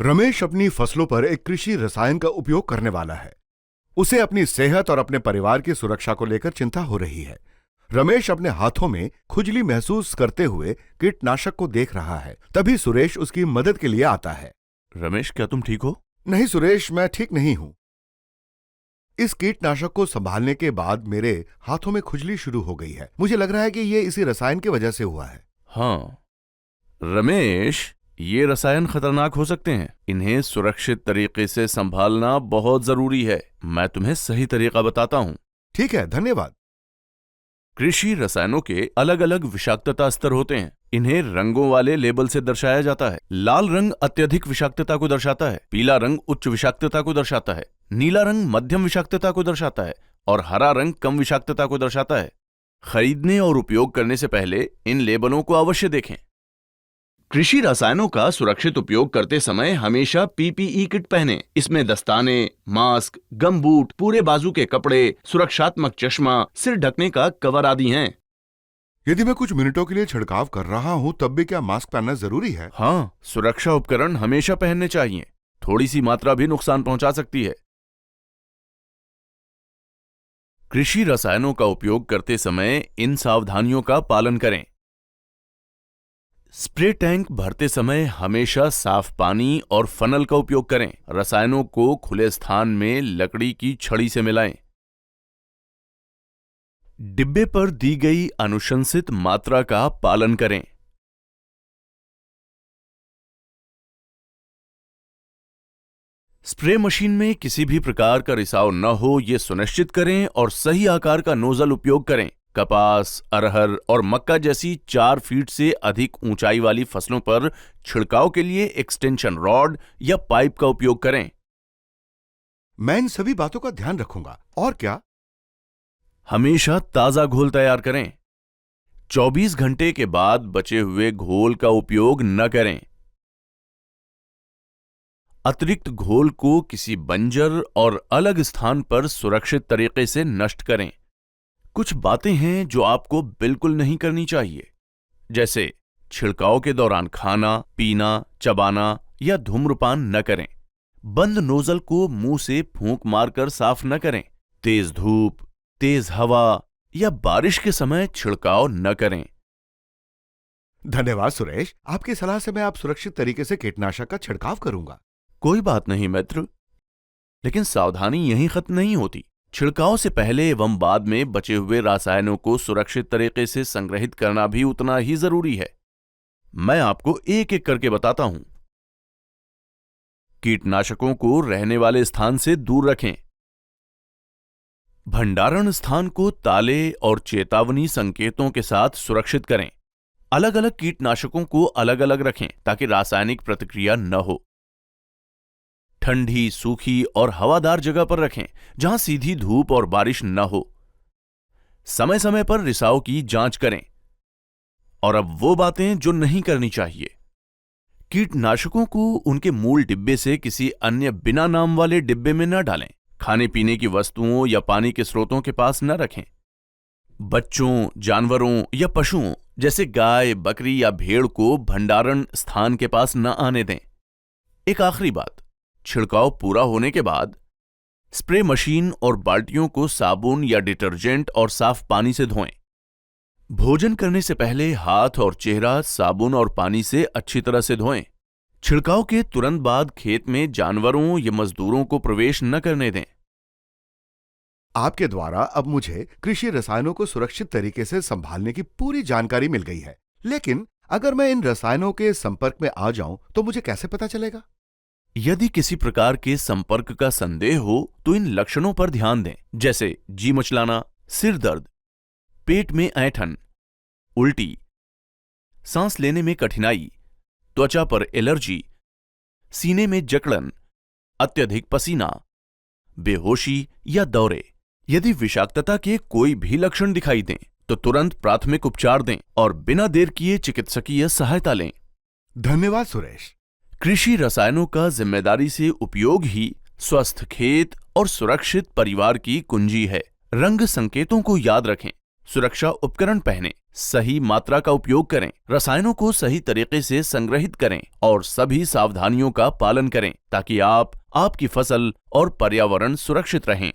रमेश अपनी फसलों पर एक कृषि रसायन का उपयोग करने वाला है। उसे अपनी सेहत और अपने परिवार की सुरक्षा को लेकर चिंता हो रही है। रमेश अपने हाथों में खुजली महसूस करते हुए कीटनाशक को देख रहा है। तभी सुरेश उसकी मदद के लिए आता है। रमेश, क्या तुम ठीक हो? नहीं सुरेश, मैं ठीक नहीं हूं। इस कीटनाशक को संभालने के बाद मेरे हाथों में खुजली शुरू हो गई है। मुझे लग रहा है कि ये इसी रसायन की वजह से हुआ है। हाँ रमेश, ये रसायन खतरनाक हो सकते हैं। इन्हें सुरक्षित तरीके से संभालना बहुत जरूरी है। मैं तुम्हें सही तरीका बताता हूँ। ठीक है, धन्यवाद। कृषि रसायनों के अलग अलग विषाक्तता स्तर होते हैं। इन्हें रंगों वाले लेबल से दर्शाया जाता है। लाल रंग अत्यधिक विषाक्तता को दर्शाता है, पीला रंग उच्च विषाक्तता को दर्शाता है, नीला रंग मध्यम विषाक्तता को दर्शाता है और हरा रंग कम विषाक्तता को दर्शाता है। खरीदने और उपयोग करने से पहले इन लेबलों को अवश्य देखें। कृषि रसायनों का सुरक्षित उपयोग करते समय हमेशा पीपीई किट पहनें। इसमें दस्ताने, मास्क, गमबूट, पूरे बाजू के कपड़े, सुरक्षात्मक चश्मा, सिर ढकने का कवर आदि हैं। यदि मैं कुछ मिनटों के लिए छिड़काव कर रहा हूं तब भी क्या मास्क पहनना जरूरी है? हाँ, सुरक्षा उपकरण हमेशा पहनने चाहिए। थोड़ी सी मात्रा भी नुकसान पहुंचा सकती है। कृषि रसायनों का उपयोग करते समय इन सावधानियों का पालन करें। स्प्रे टैंक भरते समय हमेशा साफ पानी और फनल का उपयोग करें। रसायनों को खुले स्थान में लकड़ी की छड़ी से मिलाएं। डिब्बे पर दी गई अनुशंसित मात्रा का पालन करें। स्प्रे मशीन में किसी भी प्रकार का रिसाव न हो, यह सुनिश्चित करें और सही आकार का नोजल उपयोग करें। कपास, अरहर और मक्का जैसी 4 फीट से अधिक ऊंचाई वाली फसलों पर छिड़काव के लिए एक्सटेंशन रॉड या पाइप का उपयोग करें। मैं इन सभी बातों का ध्यान रखूंगा। और क्या? हमेशा ताजा घोल तैयार करें। 24 घंटे के बाद बचे हुए घोल का उपयोग न करें। अतिरिक्त घोल को किसी बंजर और अलग स्थान पर सुरक्षित तरीके से नष्ट करें। कुछ बातें हैं जो आपको बिल्कुल नहीं करनी चाहिए, जैसे छिड़काव के दौरान खाना, पीना, चबाना या धूम्रपान न करें। बंद नोजल को मुंह से फूंक मारकर साफ न करें। तेज धूप, तेज हवा या बारिश के समय छिड़काव न करें। धन्यवाद सुरेश, आपकी सलाह से मैं अब सुरक्षित तरीके से कीटनाशक का छिड़काव करूंगा। कोई बात नहीं मित्र, लेकिन सावधानी यहीं खत्म नहीं होती। छिड़काव से पहले एवं बाद में बचे हुए रसायनों को सुरक्षित तरीके से संग्रहित करना भी उतना ही जरूरी है। मैं आपको एक एक करके बताता हूं। कीटनाशकों को रहने वाले स्थान से दूर रखें। भंडारण स्थान को ताले और चेतावनी संकेतों के साथ सुरक्षित करें। अलग अलग कीटनाशकों को अलग अलग रखें ताकि रासायनिक प्रतिक्रिया न हो। ठंडी, सूखी और हवादार जगह पर रखें जहां सीधी धूप और बारिश न हो। समय समय पर रिसाव की जांच करें। और अब वो बातें जो नहीं करनी चाहिए। कीटनाशकों को उनके मूल डिब्बे से किसी अन्य बिना नाम वाले डिब्बे में न डालें। खाने पीने की वस्तुओं या पानी के स्रोतों के पास न रखें। बच्चों, जानवरों या पशुओं जैसे गाय, बकरी या भेड़ को भंडारण स्थान के पास न आने दें। एक आखिरी बात, छिड़काव पूरा होने के बाद स्प्रे मशीन और बाल्टियों को साबुन या डिटर्जेंट और साफ पानी से धोएं। भोजन करने से पहले हाथ और चेहरा साबुन और पानी से अच्छी तरह से धोएं। छिड़काव के तुरंत बाद खेत में जानवरों या मजदूरों को प्रवेश न करने दें। आपके द्वारा अब मुझे कृषि रसायनों को सुरक्षित तरीके से संभालने की पूरी जानकारी मिल गई है। लेकिन अगर मैं इन रसायनों के संपर्क में आ जाऊं तो मुझे कैसे पता चलेगा? यदि किसी प्रकार के संपर्क का संदेह हो तो इन लक्षणों पर ध्यान दें, जैसे जी मचलाना, सिर दर्द, पेट में ऐंठन, उल्टी, सांस लेने में कठिनाई, त्वचा पर एलर्जी, सीने में जकड़न, अत्यधिक पसीना, बेहोशी या दौरे। यदि विषाक्तता के कोई भी लक्षण दिखाई दें तो तुरंत प्राथमिक उपचार दें और बिना देर किए चिकित्सकीय सहायता लें। धन्यवाद सुरेश। कृषि रसायनों का जिम्मेदारी से उपयोग ही स्वस्थ खेत और सुरक्षित परिवार की कुंजी है। रंग संकेतों को याद रखें, सुरक्षा उपकरण पहनें सही मात्रा का उपयोग करें, रसायनों को सही तरीके से संग्रहित करें और सभी सावधानियों का पालन करें ताकि आप, आपकी फसल और पर्यावरण सुरक्षित रहें।